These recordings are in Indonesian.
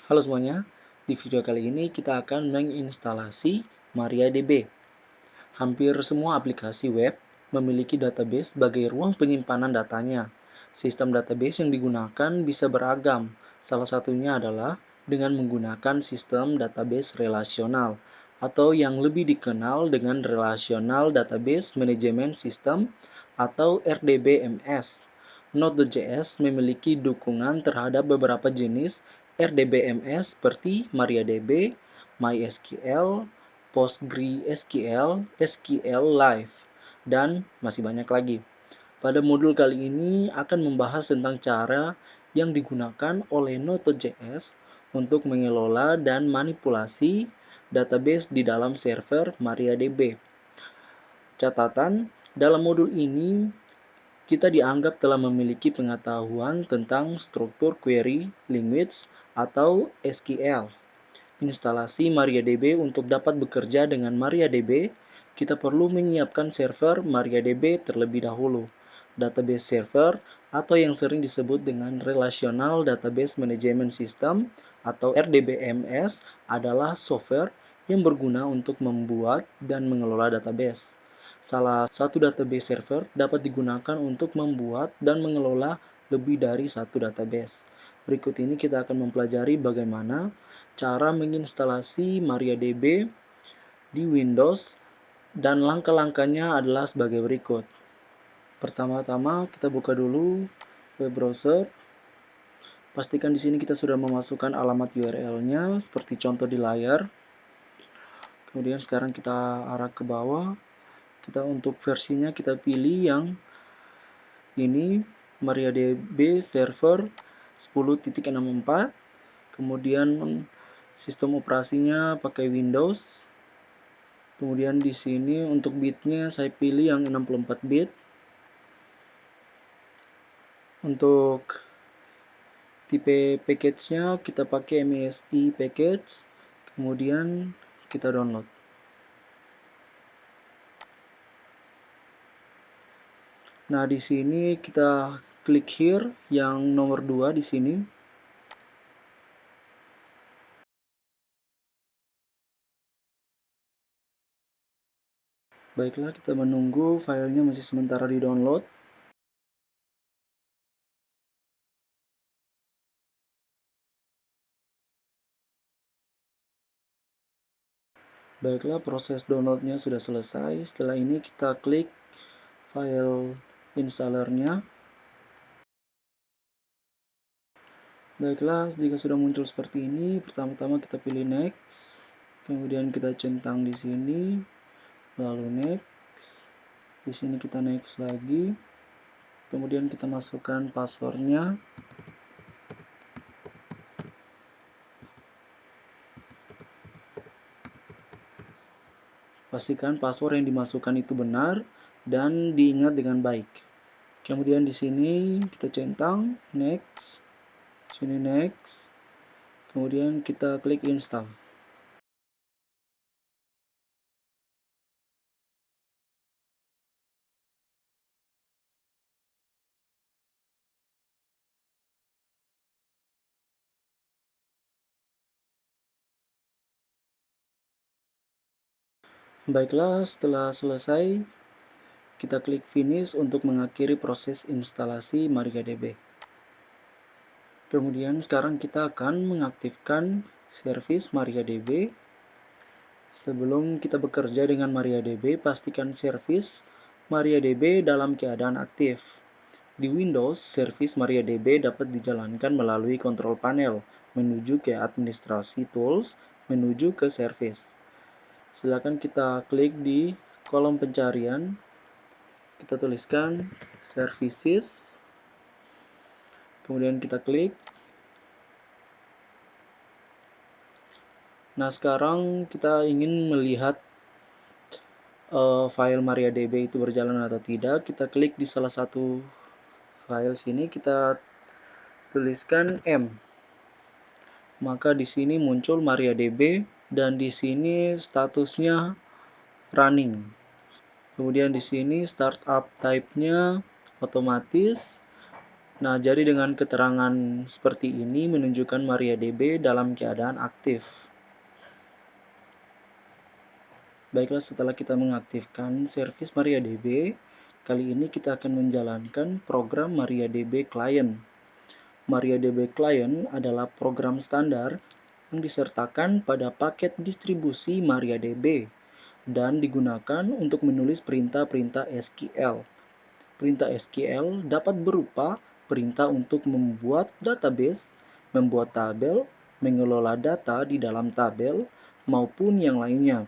Halo semuanya, di video kali ini kita akan menginstalasi MariaDB. Hampir semua aplikasi web memiliki database sebagai ruang penyimpanan datanya. Sistem database yang digunakan bisa beragam, salah satunya adalah dengan menggunakan sistem database relasional, atau yang lebih dikenal dengan Relational Database Management System atau RDBMS. Node.js memiliki dukungan terhadap beberapa jenis RDBMS seperti MariaDB, MySQL, PostgreSQL, SQLite, dan masih banyak lagi. Pada modul kali ini akan membahas tentang cara yang digunakan oleh Node.js untuk mengelola dan manipulasi database di dalam server MariaDB. Catatan, dalam modul ini kita dianggap telah memiliki pengetahuan tentang struktur query language atau SQL. Instalasi MariaDB untuk dapat bekerja dengan MariaDB, kita perlu menyiapkan server MariaDB terlebih dahulu. Database server atau yang sering disebut dengan Relational Database Management System atau RDBMS adalah software yang berguna untuk membuat dan mengelola database. Salah satu database server dapat digunakan untuk membuat dan mengelola lebih dari satu database. Berikut ini kita akan mempelajari bagaimana cara menginstalasi MariaDB di Windows dan langkah-langkahnya adalah sebagai berikut. Pertama-tama kita buka dulu web browser. Pastikan di sini kita sudah memasukkan alamat URL-nya seperti contoh di layar. Kemudian sekarang kita arah ke bawah. Kita untuk versinya kita pilih yang ini MariaDB server 10.64. Kemudian sistem operasinya pakai Windows. Kemudian di sini untuk bitnya saya pilih yang 64 bit. Untuk tipe package-nya kita pakai MSI package. Kemudian kita download. Nah, di sini kita klik here yang nomor 2 di sini. Baiklah, kita menunggu filenya masih sementara di download. Baiklah, proses downloadnya sudah selesai. Setelah ini kita klik file installernya. Baiklah, jika sudah muncul seperti ini, pertama-tama kita pilih next. Kemudian kita centang di sini, lalu next. Di sini kita next lagi. Kemudian kita masukkan passwordnya. Pastikan password yang dimasukkan itu benar dan diingat dengan baik. Kemudian di sini kita centang next. Sini next. Kemudian kita klik install. Baiklah, setelah selesai, kita klik finish untuk mengakhiri proses instalasi MariaDB. Kemudian sekarang kita akan mengaktifkan servis MariaDB. Sebelum kita bekerja dengan MariaDB, pastikan servis MariaDB dalam keadaan aktif. Di Windows, servis MariaDB dapat dijalankan melalui kontrol panel, menuju ke administrasi tools, menuju ke servis. Silakan kita klik di kolom pencarian, kita tuliskan services, kemudian kita klik. Nah, sekarang kita ingin melihat file MariaDB itu berjalan atau tidak. Kita klik di salah satu file sini, kita tuliskan M. Maka di sini muncul MariaDB dan di sini statusnya running. Kemudian di sini startup type-nya otomatis. Nah, jadi dengan keterangan seperti ini menunjukkan MariaDB dalam keadaan aktif. Baiklah, setelah kita mengaktifkan servis MariaDB, kali ini kita akan menjalankan program MariaDB Client. MariaDB Client adalah program standar yang disertakan pada paket distribusi MariaDB dan digunakan untuk menulis perintah-perintah SQL. Perintah SQL dapat berupa perintah untuk membuat database, membuat tabel, mengelola data di dalam tabel, maupun yang lainnya.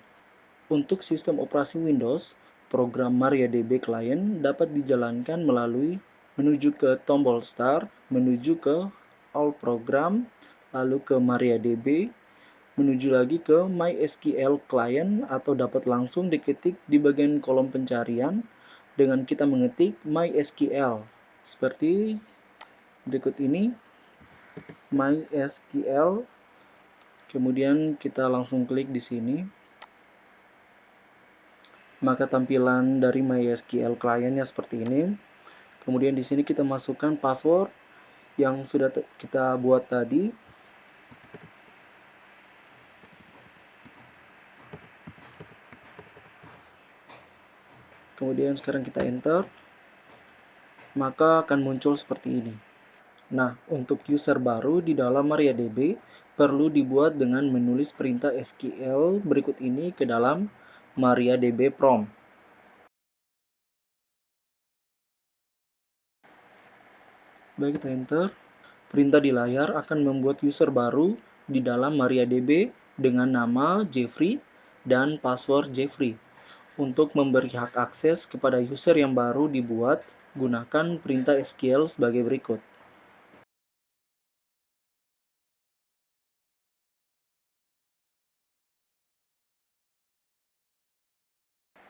Untuk sistem operasi Windows, program MariaDB Client dapat dijalankan melalui menuju ke tombol Start, menuju ke All Program, lalu ke MariaDB, menuju lagi ke MySQL Client atau dapat langsung diketik di bagian kolom pencarian dengan kita mengetik MySQL. Seperti berikut ini, MySQL, kemudian kita langsung klik di sini. Maka tampilan dari MySQL Client-nya seperti ini. Kemudian di sini kita masukkan password yang sudah kita buat tadi. Kemudian sekarang kita enter. Maka akan muncul seperti ini. Nah, untuk user baru di dalam MariaDB perlu dibuat dengan menulis perintah SQL berikut ini ke dalam MariaDB prompt. Baik, kita enter. Perintah di layar akan membuat user baru di dalam MariaDB dengan nama Jeffrey dan password Jeffrey. Untuk memberi hak akses kepada user yang baru dibuat, gunakan perintah SQL sebagai berikut.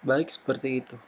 Baik, seperti itu.